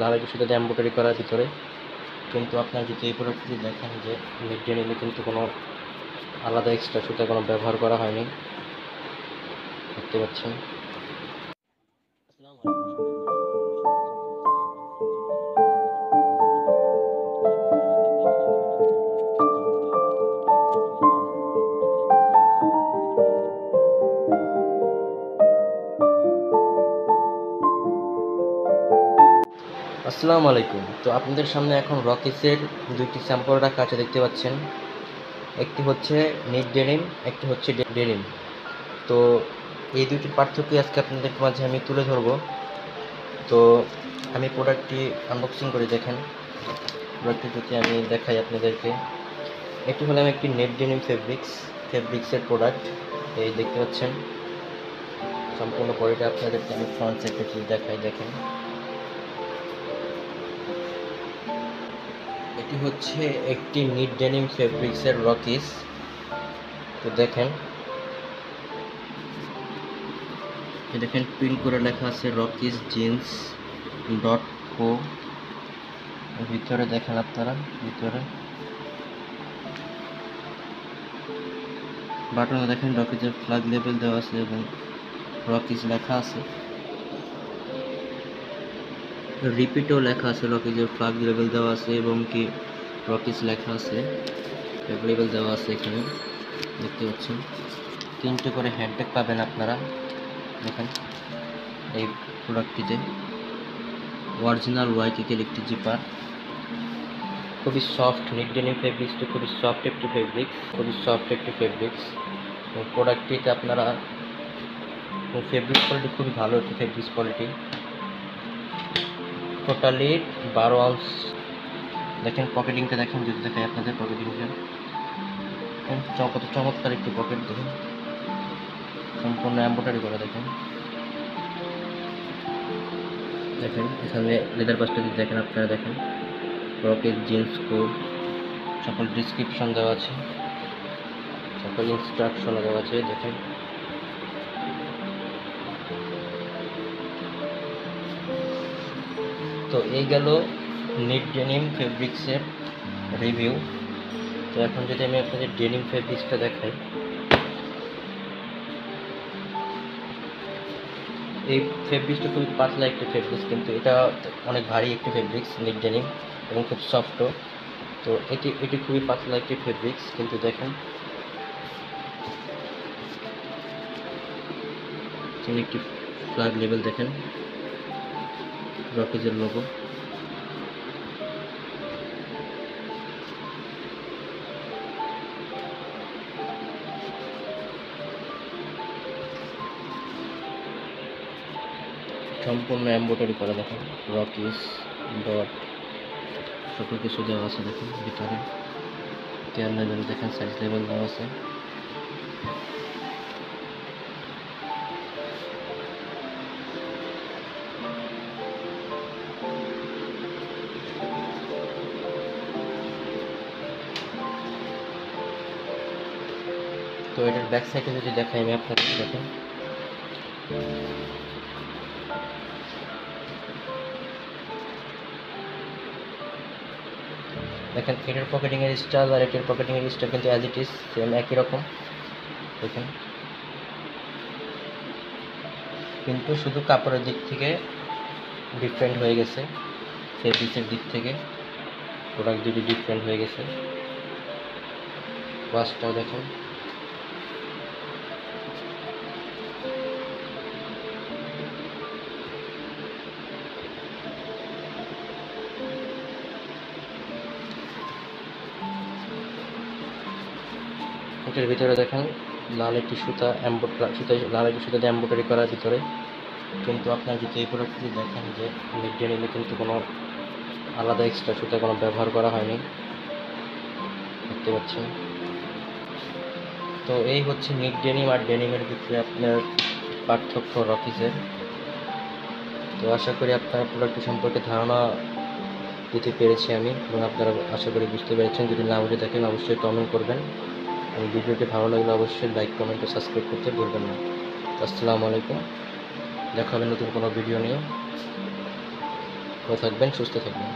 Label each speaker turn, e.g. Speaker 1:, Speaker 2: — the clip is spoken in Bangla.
Speaker 1: লাল একটু সুতাতে এমব্রয়ডারি করার ভিতরে। কিন্তু আপনার যদি এই প্রোডাক্টটি দেখেন যে মিড ডেনিমে কিন্তু কোনো আলাদা এক্সট্রা সুতা কোনো ব্যবহার করা হয়নি, দেখতে পাচ্ছেন। আসসালামু আলাইকুম। তো আপনাদের সামনে এখন রকিসের দুইটি স্যাম্পল রাখা আছে, দেখতে পাচ্ছেন। একটি হচ্ছে নিট ডেনিম, একটি হচ্ছে ডেনিম। তো এই দুইটির পার্থক্য আজকে আপনাদের মাঝে আমি তুলে ধরবো। তো আমি প্রোডাক্টটি আনবক্সিং করে দেখেন। প্রোডাক্টটি যদি আমি দেখাই আপনাদেরকে, এটি হলাম একটি নেট ডেনিম ফেব্রিক্সের প্রোডাক্ট। এই দেখতে পাচ্ছেন সম্পূর্ণ বডিটা আপনাদেরকে আমি ফ্রন্ট সাইডটা যদি দেখাই, দেখেন। এটি হচ্ছে একটি নিট ডেনিম ফেব্রিক্সের রকিস। তো দেখেন, দেখেন প্রিন্ট করে লেখা আছে রকিস জিন্স .co। ভিতরে দেখেন আপনারা, ভিতরে বাটনে দেখেন রকিসের ফ্ল্যাগ লেবেল দেওয়া আছে এবং রকিস লেখা আছে। রিপিটও লেখা আছে, রকিসের ফ্ল্যাগ লেবেল দেওয়া আছে এবং কি রকিস লেখা আছে, ফ্ল্যাগ লেবেল দেওয়া আছে এখানে, দেখতে পাচ্ছেন। 3টে করে হ্যান্ডব্যাগ পাবেন আপনারা, দেখেন এই প্রোডাক্টটিতে। অরিজিনাল ওয়াইকিকের একটি জিপার, খুবই সফট। নিট ডেনিম ফেব্রিক্সটি খুবই সফট একটি ফেব্রিক্স। প্রোডাক্টটিতে আপনারা ফেব্রিক্স কোয়ালিটি খুবই ভালো একটি ফেব্রিক্স কোয়ালিটি। Totally 12 ounce. দেখেন পকেটিংটা দেখেন, যদি দেখাই আপনাদের পকেটিংটা, কত চমৎকার একটি পকেট। দেখেন সম্পূর্ণ এমব্রয়ডারি করা। দেখেন এখানে লেদার পাশটা যদি দেখেন আপনারা, দেখেন রকেট জিন্স কোড, সকল ডিসক্রিপশন দেওয়া আছে, সকল ইনস্ট্রাকশন দেওয়া আছে। দেখেন তো এই গেল নিট ডেনিম ফেব্রিক্সের রিভিউ। তো এখন যদি আমি আপনাদের ডেনিম ফেব্রিক্সটা দেখাই, এই ফেব্রিক্সটা খুবই পাতলা একটি ফেব্রিক্স, কিন্তু এটা অনেক ভারী একটি ফেব্রিক্স নিট ডেনিম এবং খুব সফটও। তো এটি খুবই পাতলা একটি ফেব্রিক্স, কিন্তু দেখেন একটি ফ্ল্যাগ লেবেল, দেখেন রকিজের লোগো। সম্পূর্ণ এমব্রয়ডারি করা, দেখেন রকিস ডট সকল কিছু দেওয়া আছে। দেখেন ভিতরে কেয়ার লেভেল, দেখেন সাইজ লেভেল দেওয়া আছে। তো এটার ব্যাক সাইডে যদি দেখাই আমি আপনাদের, দেখেন এটার পকেটিং এর স্টাইল আর এটার পকেটিং এর স্টাইল কিন্তু অ্যাজ ইট ইজ সেম, একই রকম। দেখেন কিন্তু শুধু কাপড়ের দিক থেকে ডিফারেন্ট হয়ে গেছে, ফেব্রিক্সের দিক থেকে প্রোডাক্ট দুটি ডিফারেন্ট হয়ে গেছে। ওয়াশটাও দেখেন, এটার ভিতরে দেখেন লাল একটি লাল একটি সুতাতে এমব্রয়ডারি করার ভিতরে। কিন্তু আপনার যদি এই প্রোডাক্টটি দেখেন যে মিড ডেনিমে কিন্তু কোনো আলাদা এক্সট্রা সুতা কোনো ব্যবহার করা হয়নি, দেখতে পাচ্ছেন। তো এই হচ্ছে নিট ডেনিম আর ডেনিমের ভিতরে আপনার পার্থক্য রকিসের। তো আশা করি আপনার প্রোডাক্টটি সম্পর্কে ধারণা দিতে পেরেছি আমি, এবং আপনারা আশা করি বুঝতে পেরেছেন। যদি না বুঝে থাকেন অবশ্যই কমেন্ট করবেন, এবং ভিডিওটি ভালো লাগলে অবশ্যই লাইক, কমেন্ট ও সাবস্ক্রাইব করতে ভুলবেন না। আসসালামু আলাইকুম, দেখা হবে নতুন কোনো ভিডিও নিয়ে। ভালো থাকবেন, সুস্থ থাকবেন।